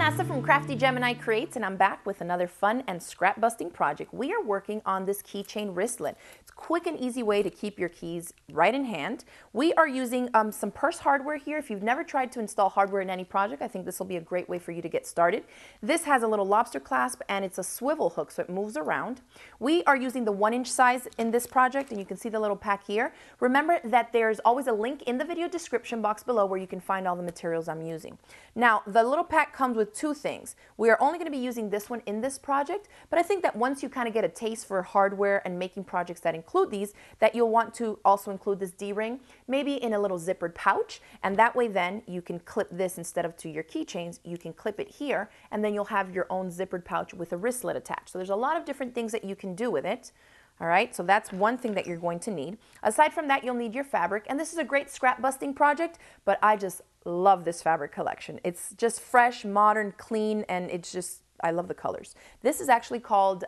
Vanessa from Crafty Gemini Creates, and I'm back with another fun and scrap busting project. We are working on this keychain wristlet. It's a quick and easy way to keep your keys right in hand. We are using some purse hardware here. If you've never tried to install hardware in any project, I think this will be a great way for you to get started. This has a little lobster clasp and it's a swivel hook, so it moves around. We are using the 1-inch size in this project, and you can see the little pack here. Remember that there's always a link in the video description box below where you can find all the materials I'm using. Now, the little pack comes with two things. We are only going to be using this one in this project, but I think that once you kind of get a taste for hardware and making projects that include these, that you'll want to also include this D-ring, maybe in a little zippered pouch, and that way then you can clip this instead of to your keychains, you can clip it here, and then you'll have your own zippered pouch with a wristlet attached. So there's a lot of different things that you can do with it. All right, so that's one thing that you're going to need. Aside from that, you'll need your fabric, and this is a great scrap busting project, but I just love this fabric collection. It's just fresh, modern, clean, and it's just, I love the colors. This is actually called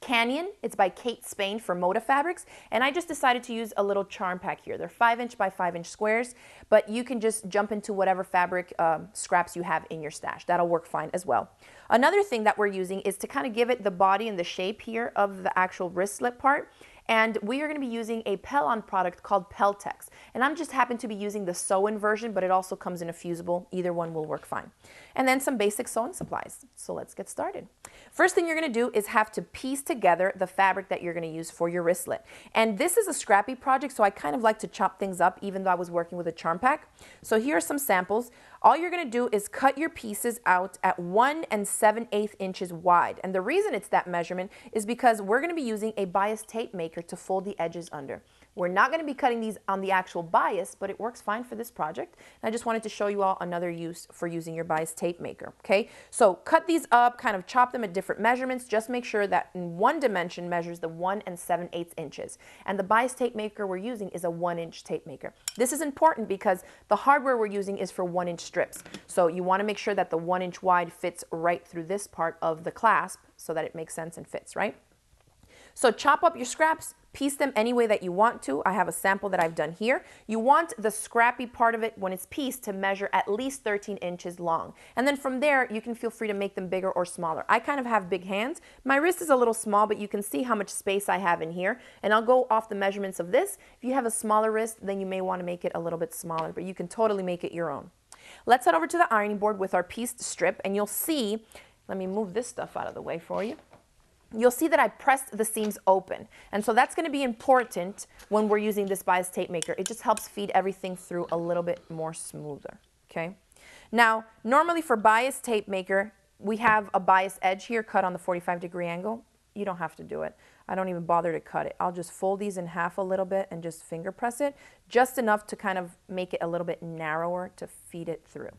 Canyon. It's by Kate Spain for Moda Fabrics, and I just decided to use a little charm pack here. They're 5-inch by 5-inch squares, but you can just jump into whatever fabric scraps you have in your stash. That'll work fine as well. Another thing that we're using is to kind of give it the body and the shape here of the actual wristlet part. And we are going to be using a Pell-On product called Peltex. And I'm just happen to be using the sew-in version, but it also comes in a fusible. Either one will work fine. And then some basic sewing supplies. So let's get started. First thing you're going to do is have to piece together the fabric that you're going to use for your wristlet. And this is a scrappy project, so I kind of like to chop things up even though I was working with a charm pack. So here are some samples. All you're going to do is cut your pieces out at 1 7/8 inches wide. And the reason it's that measurement is because we're going to be using a bias tape maker to fold the edges under. We're not going to be cutting these on the actual bias, but it works fine for this project. And I just wanted to show you all another use for using your bias tape maker. Okay, so cut these up, kind of chop them at different measurements. Just make sure that in one dimension measures the 1 7/8 inches. And the bias tape maker we're using is a 1-inch tape maker. This is important because the hardware we're using is for 1-inch strips. So you want to make sure that the 1-inch wide fits right through this part of the clasp so that it makes sense and fits, right? So chop up your scraps, piece them any way that you want to. I have a sample that I've done here. You want the scrappy part of it when it's pieced to measure at least 13 inches long. And then from there, you can feel free to make them bigger or smaller. I kind of have big hands. My wrist is a little small, but you can see how much space I have in here. And I'll go off the measurements of this. If you have a smaller wrist, then you may want to make it a little bit smaller, but you can totally make it your own. Let's head over to the ironing board with our pieced strip, and you'll see, let me move this stuff out of the way for you. You'll see that I pressed the seams open. And so that's going to be important when we're using this bias tape maker. It just helps feed everything through a little bit more smoother. Okay. Now, normally for bias tape maker, we have a bias edge here cut on the 45-degree angle. You don't have to do it. I don't even bother to cut it. I'll just fold these in half a little bit and just finger press it, just enough to kind of make it a little bit narrower to feed it through.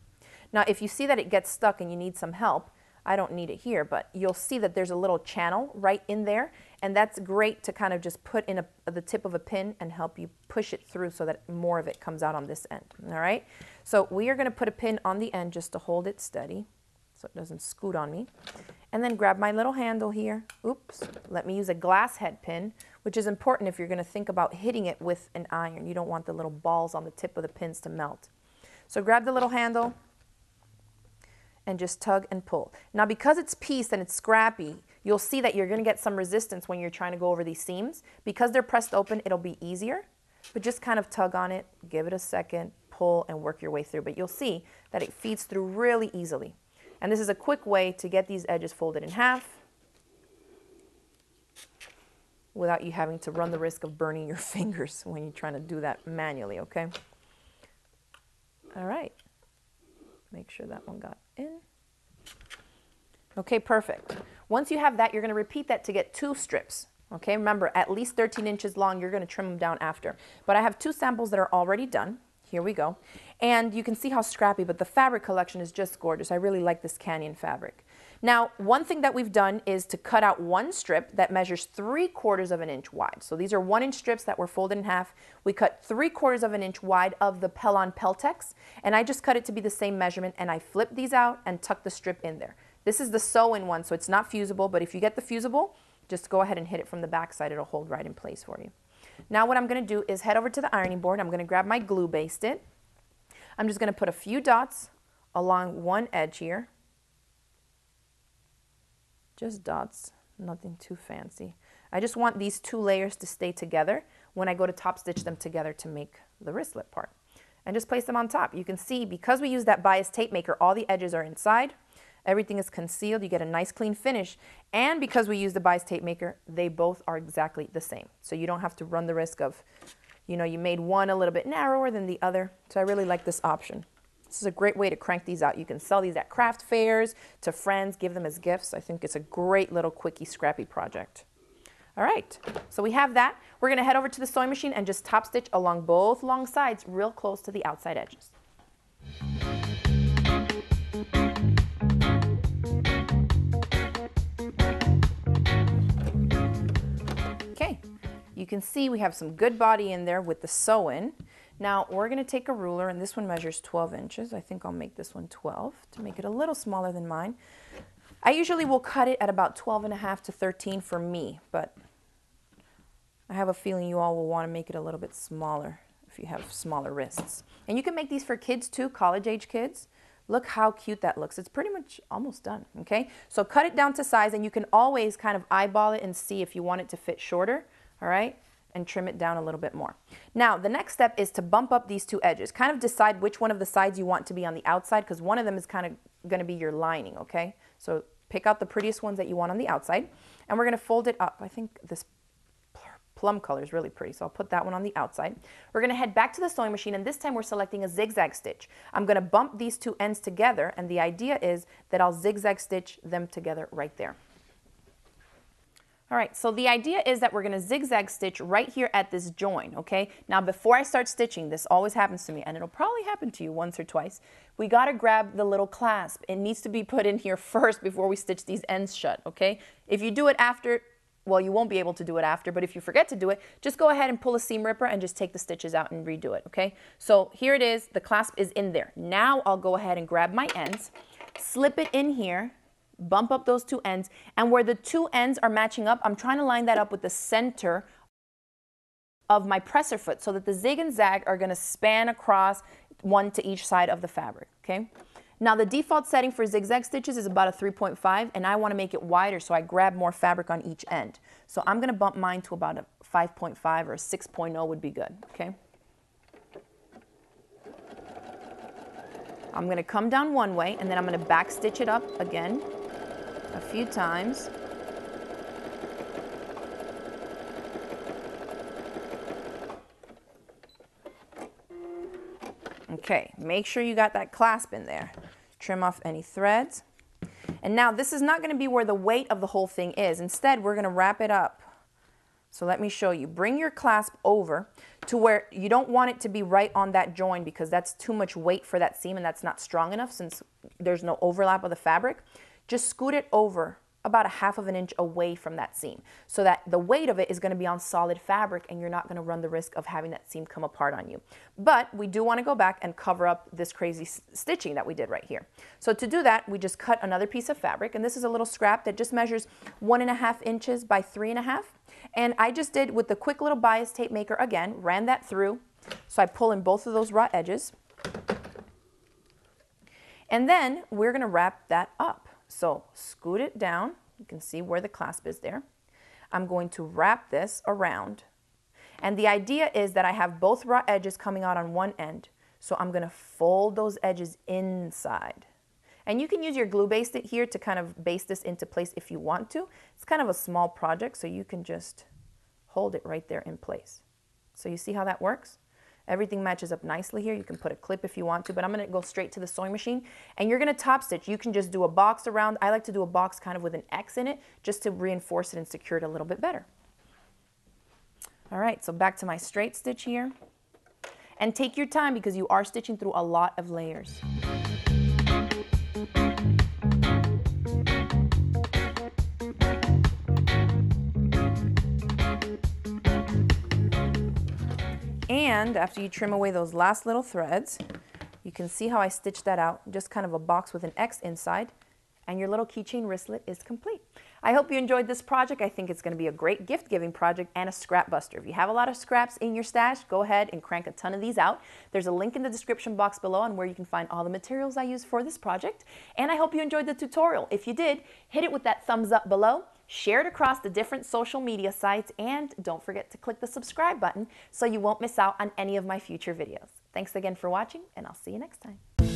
Now, if you see that it gets stuck and you need some help, I don't need it here, but you'll see that there's a little channel right in there, and that's great to kind of just put in the tip of a pin and help you push it through so that more of it comes out on this end. All right, so we are going to put a pin on the end just to hold it steady so it doesn't scoot on me, and then grab my little handle here. Oops, let me use a glass head pin, which is important if you're going to think about hitting it with an iron. You don't want the little balls on the tip of the pins to melt. So grab the little handle and just tug and pull. Now, because it's pieced and it's scrappy, you'll see that you're going to get some resistance when you're trying to go over these seams. Because they're pressed open, it'll be easier, but just kind of tug on it, give it a second, pull, and work your way through. But you'll see that it feeds through really easily. And this is a quick way to get these edges folded in half without you having to run the risk of burning your fingers when you're trying to do that manually, okay? All right. Make sure that one got in. Okay, perfect. Once you have that, you're going to repeat that to get 2 strips. Okay, remember, at least 13 inches long. You're going to trim them down after. But I have 2 samples that are already done. Here we go. And you can see how scrappy, but the fabric collection is just gorgeous. I really like this Canyon fabric. Now, one thing that we've done is to cut out one strip that measures 3/4 of an inch wide. So these are 1-inch strips that were folded in half. We cut 3/4 of an inch wide of the Pell-On Peltex, and I just cut it to be the same measurement, and I flipped these out and tucked the strip in there. This is the sew-in one, so it's not fusible, but if you get the fusible, just go ahead and hit it from the back side. It'll hold right in place for you. Now what I'm going to do is head over to the ironing board. I'm going to grab my glue-based it. I'm just going to put a few dots along one edge here. just dots, nothing too fancy. I just want these two layers to stay together when I go to top stitch them together to make the wristlet part. And just place them on top. You can see because we use that bias tape maker, all the edges are inside. Everything is concealed. You get a nice clean finish. And because we use the bias tape maker, they both are exactly the same. So you don't have to run the risk of, you know, you made one a little bit narrower than the other. So I really like this option. This is a great way to crank these out. You can sell these at craft fairs, to friends, give them as gifts. I think it's a great little quickie, scrappy project. All right, so we have that. We're gonna head over to the sewing machine and just top stitch along both long sides, real close to the outside edges. Okay, you can see we have some good body in there with the sew-in. Now we're gonna take a ruler, and this one measures 12 inches. I think I'll make this one 12 to make it a little smaller than mine. I usually will cut it at about 12.5 to 13 for me, but I have a feeling you all will want to make it a little bit smaller if you have smaller wrists. And you can make these for kids too, college-age kids. Look how cute that looks. It's pretty much almost done, okay? So cut it down to size, and you can always kind of eyeball it and see if you want it to fit shorter, all right? And trim it down a little bit more. Now, the next step is to bump up these two edges. Kind of decide which one of the sides you want to be on the outside, because one of them is kind of going to be your lining, okay? So pick out the prettiest ones that you want on the outside, and we're going to fold it up. I think this plum color is really pretty, so I'll put that one on the outside. We're going to head back to the sewing machine, and this time we're selecting a zigzag stitch. I'm going to bump these two ends together, and the idea is that I'll zigzag stitch them together right there. All right, so the idea is that we're going to zigzag stitch right here at this join, okay? Now, before I start stitching, this always happens to me, and it'll probably happen to you once or twice. We got to grab the little clasp. It needs to be put in here first before we stitch these ends shut, okay? If you do it after, well, you won't be able to do it after, but if you forget to do it, just go ahead and pull a seam ripper and just take the stitches out and redo it, okay? So here it is. The clasp is in there. Now I'll go ahead and grab my ends, slip it in here, bump up those two ends, and where the two ends are matching up, I'm trying to line that up with the center of my presser foot so that the zig and zag are going to span across, one to each side of the fabric, okay? Now the default setting for zigzag stitches is about a 3.5, and I want to make it wider so I grab more fabric on each end. So I'm going to bump mine to about a 5.5 or a 6.0 would be good, okay? I'm going to come down one way, and then I'm going to back stitch it up again a few times. Okay, make sure you got that clasp in there. Trim off any threads. And now this is not going to be where the weight of the whole thing is. Instead, we're going to wrap it up. So let me show you. Bring your clasp over to where you don't want it to be right on that join, because that's too much weight for that seam and that's not strong enough since there's no overlap of the fabric. Just scoot it over about 1/2 inch away from that seam so that the weight of it is going to be on solid fabric and you're not going to run the risk of having that seam come apart on you. But we do want to go back and cover up this crazy stitching that we did right here. So to do that, we just cut another piece of fabric, and this is a little scrap that just measures 1.5 inches by 3.5. And I just did with the quick little bias tape maker again, ran that through. So I pull in both of those raw edges. And then we're going to wrap that up. So scoot it down. You can see where the clasp is there. I'm going to wrap this around. And the idea is that I have both raw edges coming out on one end. So I'm going to fold those edges inside. And you can use your glue baste it here to kind of baste this into place if you want to. It's kind of a small project, so you can just hold it right there in place. So you see how that works? Everything matches up nicely here. You can put a clip if you want to, but I'm going to go straight to the sewing machine, and you're going to top stitch. You can just do a box around. I like to do a box kind of with an X in it just to reinforce it and secure it a little bit better. All right, so back to my straight stitch here. And take your time because you are stitching through a lot of layers. And after you trim away those last little threads, you can see how I stitched that out, just kind of a box with an X inside, and your little keychain wristlet is complete. I hope you enjoyed this project. I think it's going to be a great gift-giving project and a scrap buster. If you have a lot of scraps in your stash, go ahead and crank a ton of these out. There's a link in the description box below on where you can find all the materials I use for this project. And I hope you enjoyed the tutorial. If you did, hit it with that thumbs up below, share it across the different social media sites, and don't forget to click the subscribe button so you won't miss out on any of my future videos. Thanks again for watching, and I'll see you next time.